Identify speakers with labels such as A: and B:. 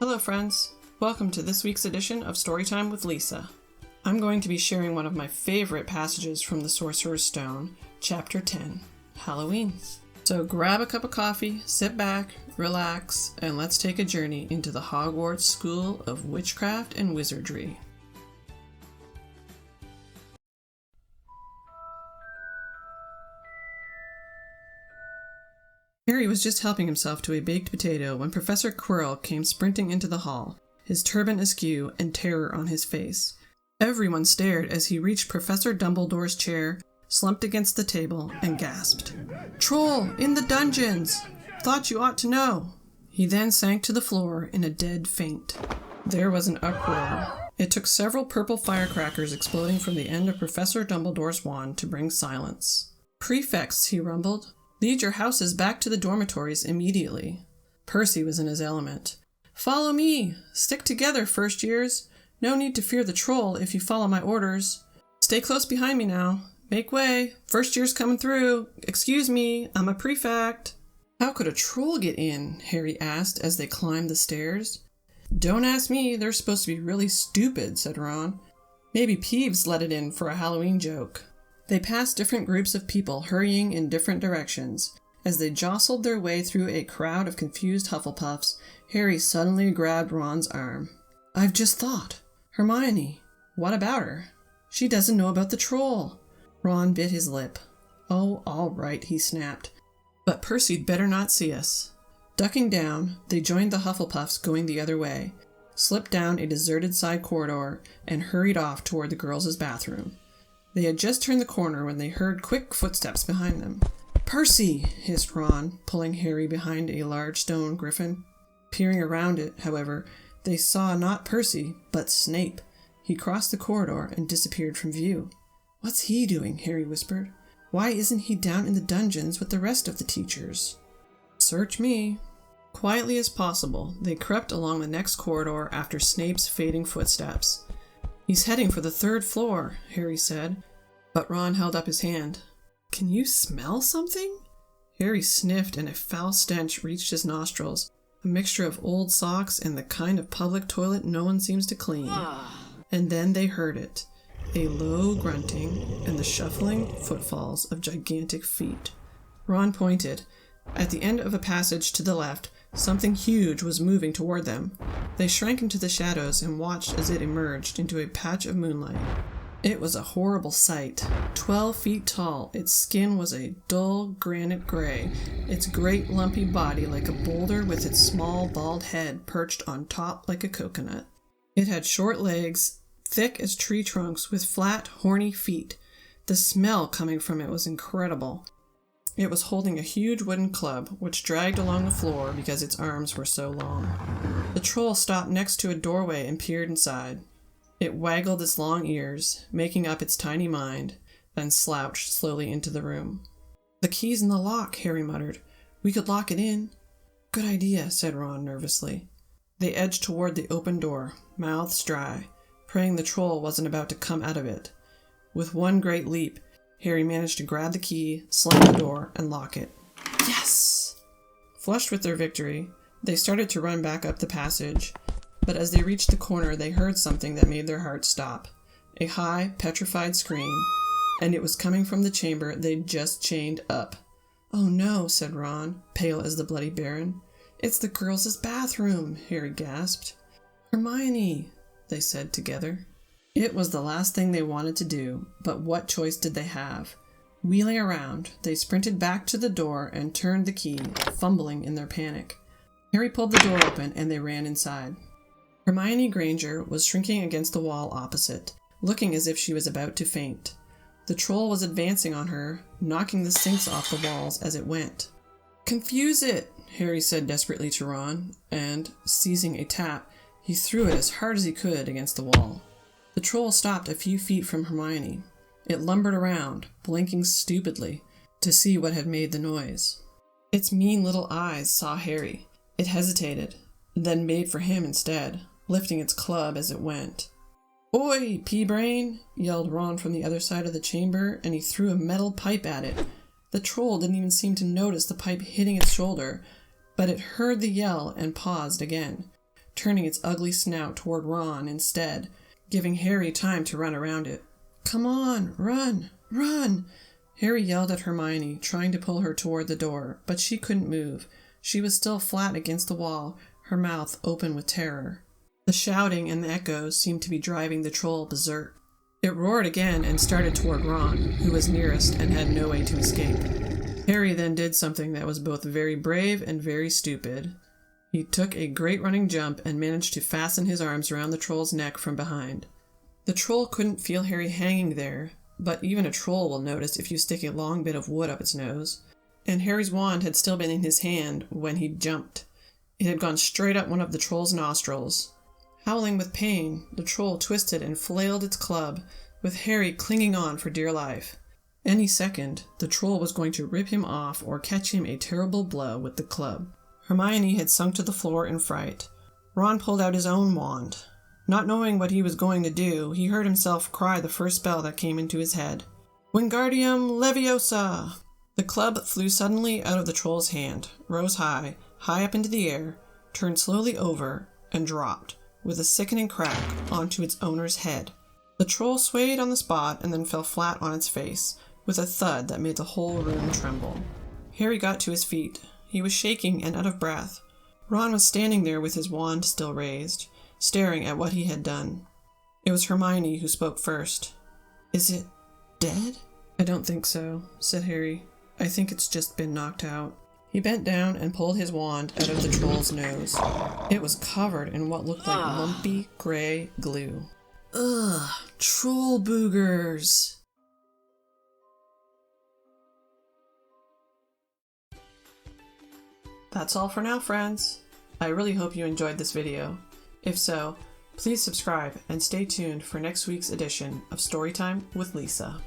A: Hello friends, welcome to this week's edition of Storytime with Lesia. I'm going to be sharing one of my favorite passages from the Sorcerer's Stone, Chapter 10, Halloween. So grab a cup of coffee, sit back, relax, and let's take a journey into the Hogwarts School of Witchcraft and Wizardry. Harry was just helping himself to a baked potato when Professor Quirrel came sprinting into the hall, his turban askew and terror on his face. Everyone stared as he reached Professor Dumbledore's chair, slumped against the table, and gasped, "Troll! In the dungeons! Thought you ought to know!" He then sank to the floor in a dead faint. There was an uproar. It took several purple firecrackers exploding from the end of Professor Dumbledore's wand to bring silence. "Prefects," he rumbled. "Lead your houses back to the dormitories immediately." Percy was in his element. "Follow me! Stick together, first years! No need to fear the troll if you follow my orders. Stay close behind me now. Make way! First year's coming through! Excuse me, I'm a prefect!" "How could a troll get in?" Harry asked as they climbed the stairs. "Don't ask me, they're supposed to be really stupid," said Ron. "Maybe Peeves let it in for a Halloween joke." They passed different groups of people hurrying in different directions. As they jostled their way through a crowd of confused Hufflepuffs, Harry suddenly grabbed Ron's arm. "I've just thought. Hermione. What about her? She doesn't know about the troll." Ron bit his lip. "Oh, all right," he snapped. "But Percy'd better not see us." Ducking down, they joined the Hufflepuffs going the other way, slipped down a deserted side corridor, and hurried off toward the girls' bathroom. They had just turned the corner when they heard quick footsteps behind them. "Percy!" hissed Ron, pulling Harry behind a large stone griffin. Peering around it, however, they saw not Percy, but Snape. He crossed the corridor and disappeared from view. "What's he doing?" Harry whispered. "Why isn't he down in the dungeons with the rest of the teachers?" "Search me." Quietly as possible, they crept along the next corridor after Snape's fading footsteps. "He's heading for the third floor," Harry said, but Ron held up his hand. "Can you smell something?" Harry sniffed and a foul stench reached his nostrils, a mixture of old socks and the kind of public toilet no one seems to clean. And then they heard it, a low grunting and the shuffling footfalls of gigantic feet. Ron pointed. At the end of a passage to the left, something huge was moving toward them. They shrank into the shadows and watched as it emerged into a patch of moonlight. It was a horrible sight. 12 feet tall, its skin was a dull granite gray, its great lumpy body like a boulder with its small bald head perched on top like a coconut. It had short legs, thick as tree trunks, with flat, horny feet. The smell coming from it was incredible. It was holding a huge wooden club, which dragged along the floor because its arms were so long. The troll stopped next to a doorway and peered inside. It waggled its long ears, making up its tiny mind, then slouched slowly into the room. "The key's in the lock," Harry muttered. "We could lock it in." "Good idea," said Ron nervously. They edged toward the open door, mouths dry, praying the troll wasn't about to come out of it. With one great leap, Harry managed to grab the key, slam the door, and lock it. Yes! Flushed with their victory, they started to run back up the passage, but as they reached the corner they heard something that made their hearts stop. A high, petrified scream, and it was coming from the chamber they'd just chained up. "Oh no," said Ron, pale as the Bloody Baron. "It's the girls' bathroom," Harry gasped. "Hermione," they said together. It was the last thing they wanted to do, but what choice did they have? Wheeling around, they sprinted back to the door and turned the key, fumbling in their panic. Harry pulled the door open and they ran inside. Hermione Granger was shrinking against the wall opposite, looking as if she was about to faint. The troll was advancing on her, knocking the sinks off the walls as it went. "Confuse it," Harry said desperately to Ron, and, seizing a tap, he threw it as hard as he could against the wall. The troll stopped a few feet from Hermione. It lumbered around, blinking stupidly, to see what had made the noise. Its mean little eyes saw Harry. It hesitated, then made for him instead, lifting its club as it went. "Oi, pea-brain!" yelled Ron from the other side of the chamber, and he threw a metal pipe at it. The troll didn't even seem to notice the pipe hitting its shoulder, but it heard the yell and paused again. turning its ugly snout toward Ron instead, giving Harry time to run around it. "Come on, run, run!" Harry yelled at Hermione, trying to pull her toward the door, but she couldn't move. She was still flat against the wall, her mouth open with terror. The shouting and the echoes seemed to be driving the troll berserk. It roared again and started toward Ron, who was nearest and had no way to escape. Harry then did something that was both very brave and very stupid. He took a great running jump and managed to fasten his arms around the troll's neck from behind. The troll couldn't feel Harry hanging there, but even a troll will notice if you stick a long bit of wood up its nose. And Harry's wand had still been in his hand when he jumped. It had gone straight up one of the troll's nostrils. Howling with pain, the troll twisted and flailed its club, with Harry clinging on for dear life. Any second, the troll was going to rip him off or catch him a terrible blow with the club. Hermione had sunk to the floor in fright. Ron pulled out his own wand. Not knowing what he was going to do, he heard himself cry the first spell that came into his head. "Wingardium Leviosa!" The club flew suddenly out of the troll's hand, rose high up into the air, turned slowly over, and dropped, with a sickening crack, onto its owner's head. The troll swayed on the spot and then fell flat on its face, with a thud that made the whole room tremble. Harry got to his feet. He was shaking and out of breath. Ron was standing there with his wand still raised, staring at what he had done. It was Hermione who spoke first. "Is it dead?" "I don't think so," said Harry. "I think it's just been knocked out." He bent down and pulled his wand out of the troll's nose. It was covered in what looked like lumpy, gray glue. Ugh, troll boogers! That's all for now, friends. I really hope you enjoyed this video. If so, please subscribe and stay tuned for next week's edition of Storytime with Lisa.